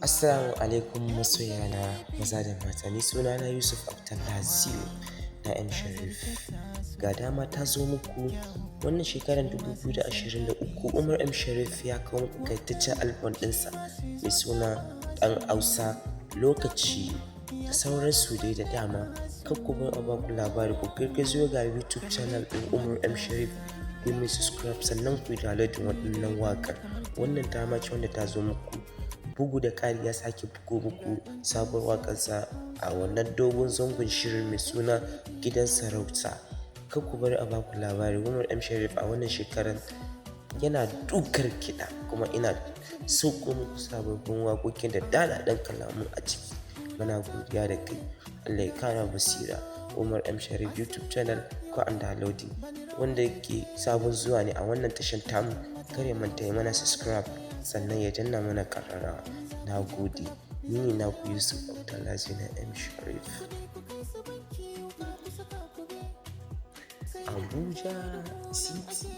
Assalamu alaikum masoyana maza da mata, ni sunana Yusuf Abdullaziu na M Sharif. Ga dama ta zo muku wannan shekarar 2023. Umar M Sharif ya kawo muku kaitaccen album ɗinsa mai suna ɗan Hausa, lokaci da sauransu dai da dama. Kan ku bar a baku labari, ku gargazo ga YouTube channel ɗin Umar M Sharif, ku mai subscribe sannan ku yi downloading waɗannan waƙar. Wannan dama ce wanda ta zo muku. Bugu da ƙari ya sake bugo muku sabuwar waƙarsa a wannan dogon zangon shirin mai suna Gidan Sarauta. Kan ku bari a baku labari, Umar M Sharif a wannan shekarar yana dukar kiɗa, kuma ina sauko muku sababbin waƙoƙin da daɗaɗɗen kalamu a ciki. Muna godiya da kai, Allah ya kara basira. Umar M Sharif YouTube channel ko an downloading, wanda yake sabon zuwa ne a wannan tashan tamu, kare manta yi mana subscribe sannan ya danna mana ƙararrawa. Na gode, ni ne naku Yusuf Abdullaziu na M Sharif. Abuja City.